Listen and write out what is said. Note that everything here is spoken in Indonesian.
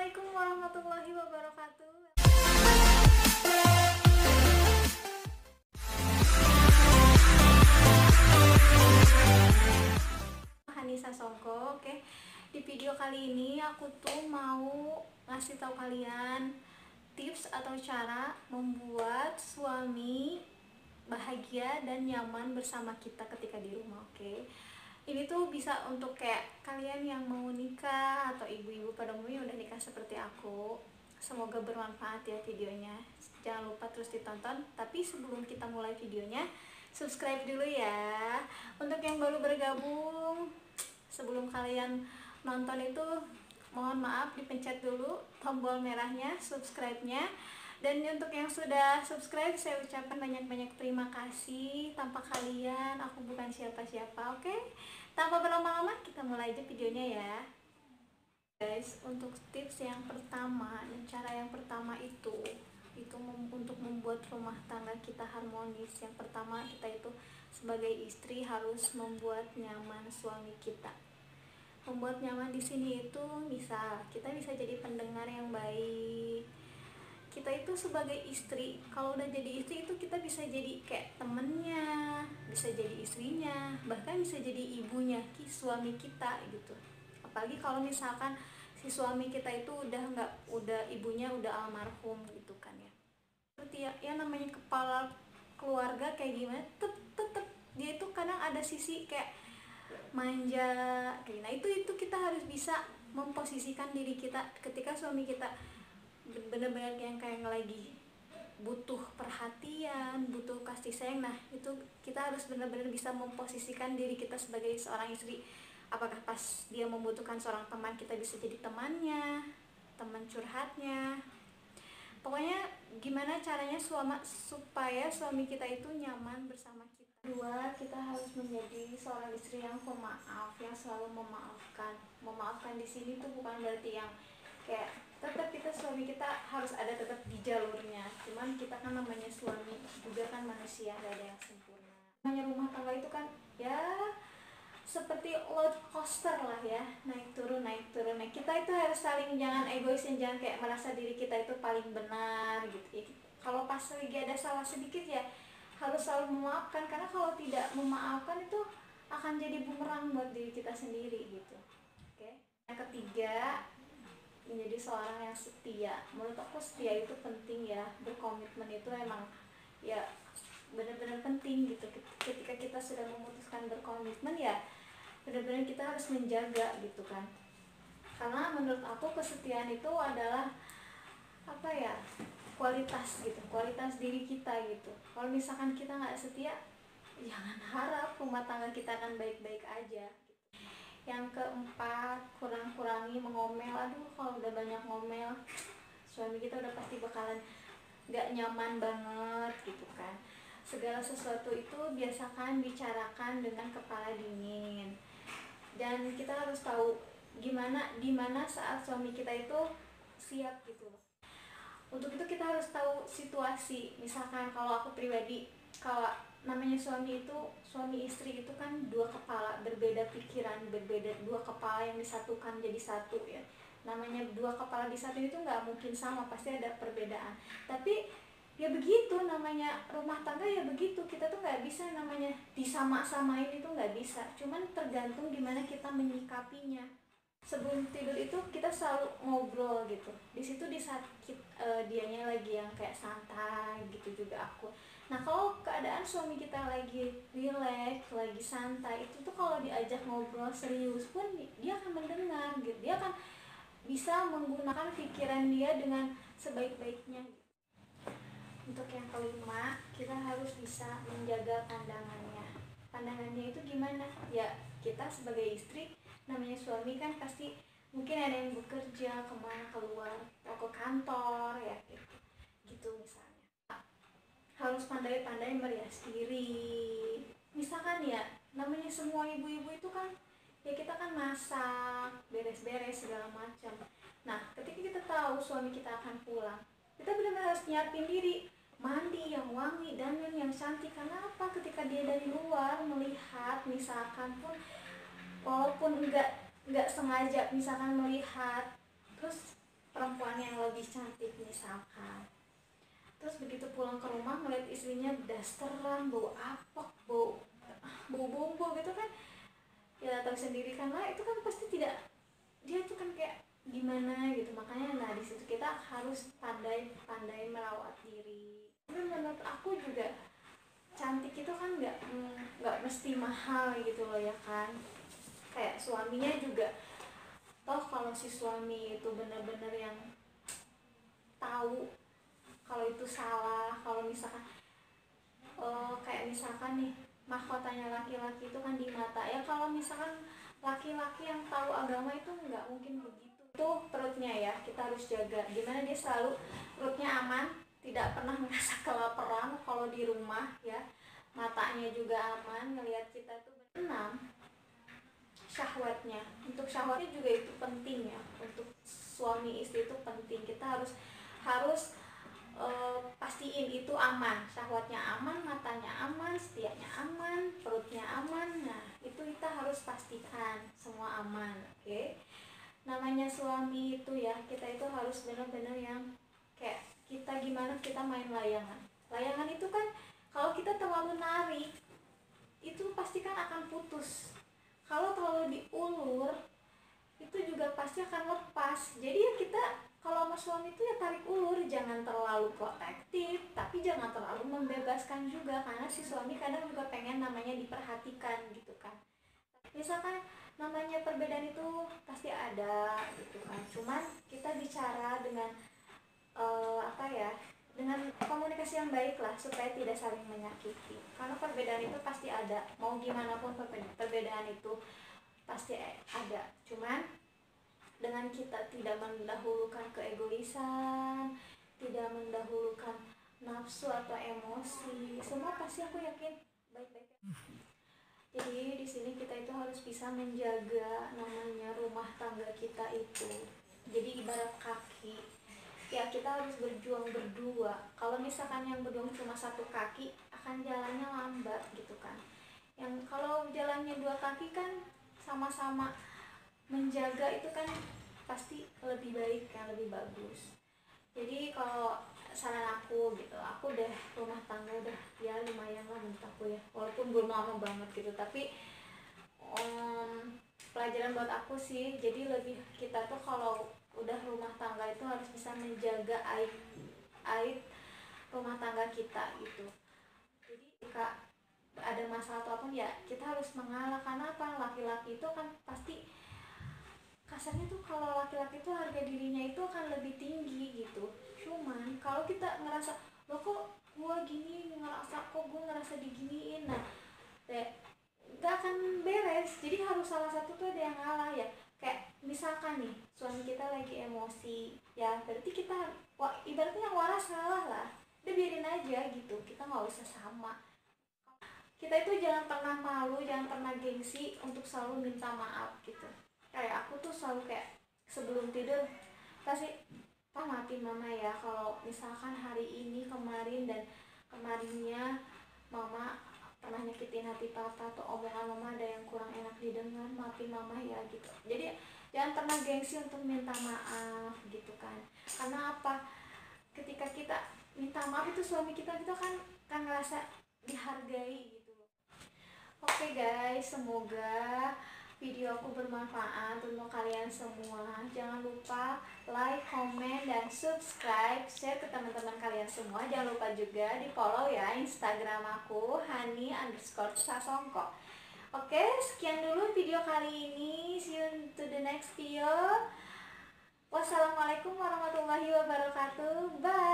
Assalamualaikum warahmatullahi wabarakatuh. Hanisa Songko. Oke. Di video kali ini aku tuh mau ngasih tahu kalian tips atau cara membuat suami bahagia dan nyaman bersama kita ketika di rumah. Oke. Ini tuh bisa untuk kayak kalian yang mau nikah atau ibu-ibu pada umumnya udah nikah seperti aku. Semoga bermanfaat ya videonya. Jangan lupa terus ditonton. Tapi sebelum kita mulai videonya, subscribe dulu ya. Untuk yang baru bergabung, sebelum kalian nonton itu mohon maaf dipencet dulu tombol merahnya subscribe-nya. Dan untuk yang sudah subscribe, saya ucapkan banyak-banyak terima kasih. Tanpa kalian aku bukan siapa-siapa. Oke, tanpa berlama-lama kita mulai aja videonya ya guys. Untuk tips yang pertama dan cara yang pertama itu untuk membuat rumah tangga kita harmonis. Yang pertama, kita itu sebagai istri harus membuat nyaman suami kita. Membuat nyaman di sini itu misal kita bisa jadi pendengar yang baik. Kita itu sebagai istri, kalau udah jadi istri itu kita bisa jadi kayak temennya, bisa jadi istrinya, bahkan bisa jadi ibunya suami kita gitu. Apalagi kalau misalkan si suami kita itu udah ibunya udah almarhum gitu kan ya. Seperti ya namanya kepala keluarga kayak gimana, tetep dia itu kadang ada sisi kayak manja kayak. Nah itu kita harus bisa memposisikan diri kita ketika suami kita benar-benar yang kayak lagi butuh perhatian, butuh kasih sayang. Nah itu kita harus benar-benar bisa memposisikan diri kita sebagai seorang istri. Apakah pas dia membutuhkan seorang teman, kita bisa jadi temannya, teman curhatnya. Pokoknya gimana caranya supaya suami kita itu nyaman bersama kita. Kedua, kita harus menjadi seorang istri yang pemaaf, yang selalu memaafkan. Memaafkan di sini tuh bukan berarti yang kayak tetap suami kita harus ada tetap di jalurnya. Cuman kita kan namanya suami juga kan manusia, gak ada yang sempurna. Namanya rumah tangga itu kan ya seperti roller coaster lah ya, naik turun. Nah kita itu harus saling, jangan egois dan jangan kayak merasa diri kita itu paling benar gitu ya. Kalau pas lagi ada salah sedikit ya harus selalu memaafkan, karena kalau tidak memaafkan itu akan jadi bumerang buat diri kita sendiri gitu. Oke. Yang ketiga, menjadi seorang yang setia. Menurut aku setia itu penting ya, berkomitmen itu emang ya benar-benar penting gitu. Ketika kita sudah memutuskan berkomitmen ya benar-benar kita harus menjaga gitu kan. Karena menurut aku kesetiaan itu adalah apa ya, kualitas gitu, kualitas diri kita gitu. Kalau misalkan kita nggak setia, jangan harap rumah tangga kita akan baik-baik aja. Yang keempat, kurangi mengomel. Aduh, kalau udah banyak ngomel, suami kita udah pasti bakalan gak nyaman banget gitu kan. Segala sesuatu itu biasakan bicarakan dengan kepala dingin. Dan kita harus tahu dimana saat suami kita itu siap gitu loh. Untuk itu kita harus tahu situasi. Misalkan kalau aku pribadi, kalau namanya suami istri itu kan dua kepala, berbeda pikiran, berbeda, dua kepala yang disatukan jadi satu ya. Namanya dua kepala disatu itu nggak mungkin sama, pasti ada perbedaan. Tapi ya begitu, namanya rumah tangga ya begitu. Kita tuh nggak bisa namanya disama-samain, itu nggak bisa. Cuman tergantung gimana kita menyikapinya. Sebelum tidur itu kita selalu ngobrol gitu. Di situ di saat dianya lagi yang kayak santai gitu juga aku. Nah kalau keadaan suami kita lagi relax, lagi santai, itu tuh kalau diajak ngobrol serius pun dia akan mendengar gitu. Dia akan bisa menggunakan pikiran dia dengan sebaik-baiknya. Untuk yang kelima, kita harus bisa menjaga pandangannya. Pandangannya itu gimana? Ya kita sebagai istri, namanya suami kan pasti mungkin ada yang bekerja kemana keluar atau ke kantor ya gitu misalnya. Harus pandai-pandai merias diri. Misalkan ya namanya semua ibu-ibu itu kan ya kita kan masak, beres-beres segala macam. Nah ketika kita tahu suami kita akan pulang, kita benar-benar harus nyiapin diri, mandi yang wangi, dandan yang cantik. Karena apa? Ketika dia dari luar melihat, misalkan pun walaupun enggak sengaja misalkan melihat, terus yang lebih cantik misalkan. Terus begitu pulang ke rumah ngeliat istrinya dasteran, bau apek, bau bombo gitu kan, ya tahu sendiri kan lah, itu kan pasti tidak, dia tuh kan kayak gimana gitu. Makanya nah di situ kita harus pandai merawat diri. Tapi menurut aku juga cantik itu kan nggak mesti mahal gitu loh ya kan. Kayak suaminya juga, toh kalau si suami itu benar-benar yang tahu kalau itu salah, kalau misalkan kayak misalkan nih mahkotanya laki-laki itu kan di mata ya, kalau misalkan laki-laki yang tahu agama itu nggak mungkin begitu. Tuh perutnya ya kita harus jaga, gimana dia selalu perutnya aman, tidak pernah merasa kelaparan kalau di rumah ya, matanya juga aman ngelihat kita tuh. 6, syahwatnya. Untuk syahwatnya juga itu penting ya, untuk suami istri itu penting, kita harus pastiin itu aman, syahwatnya aman, matanya aman, setianya aman, perutnya aman. Nah itu kita harus pastikan semua aman. Oke, namanya suami itu ya, kita itu harus benar-benar yang kayak kita gimana kita main layangan itu kan, kalau kita terlalu narik itu pasti kan akan putus, kalau terlalu diulur itu juga pasti akan lepas. Jadi ya kita kalau sama suami itu ya tarik ulur, jangan terlalu protektif tapi jangan terlalu membebaskan juga, karena si suami kadang juga pengen namanya diperhatikan gitu kan. Misalkan namanya perbedaan itu pasti ada gitu kan, cuman kita bicara dengan dengan komunikasi yang baik lah, supaya tidak saling menyakiti, karena perbedaan itu pasti ada, mau gimana pun perbedaan itu pasti ada. Cuman dengan kita tidak mendahulukan keegoisan, tidak mendahulukan nafsu atau emosi, semua pasti aku yakin baik-baik. Jadi di sini kita itu harus bisa menjaga namanya rumah tangga kita itu. Jadi ibarat kaki, ya kita harus berjuang berdua. Kalau misalkan yang berjuang cuma satu kaki, akan jalannya lambat gitu kan. Yang kalau jalannya dua kaki kan sama-sama menjaga, itu kan pasti lebih baik kan, lebih bagus. Jadi kalau saran aku gitu, aku udah rumah tangga udah ya lumayan lah menurut aku ya, walaupun belum lama banget gitu, tapi pelajaran buat aku sih. Jadi lebih kita tuh kalau udah rumah tangga itu harus bisa menjaga aib rumah tangga kita gitu. Jadi jika ada masalah atau apapun ya kita harus mengalah, karena apa, laki-laki itu kan pasti kasarnya tuh, kalau laki-laki itu harga dirinya itu akan lebih tinggi gitu. Cuman kalau kita ngerasa lo kok gua gini, kok gua ngerasa diginiin, nah gak akan beres. Jadi harus salah satu tuh ada yang ngalah ya. Kayak misalkan nih suami kita lagi emosi ya, berarti kita ibaratnya yang waras salah lah, udah biarin aja gitu, kita nggak usah sama. Kita itu jangan pernah malu, jangan pernah gengsi untuk selalu minta maaf gitu. Kayak aku tuh selalu kayak sebelum tidur pasti maafin mama ya, kalau misalkan hari ini, kemarin dan kemarinnya mama pernah nyakitin hati papa atau omongan mama ada yang kurang enak didengar, maafin mama ya gitu. Jadi jangan pernah gengsi untuk minta maaf gitu kan. Karena apa, ketika kita minta maaf itu suami kita kan ngerasa dihargai gitu. Oke guys, semoga video aku bermanfaat untuk kalian semua. Jangan lupa like, comment, dan subscribe, share ke teman-teman kalian semua. Jangan lupa juga di follow ya Instagram aku, hani_sasongko. Oke, sekian dulu video kali ini. See you to the next video. Wassalamualaikum warahmatullahi wabarakatuh. Bye.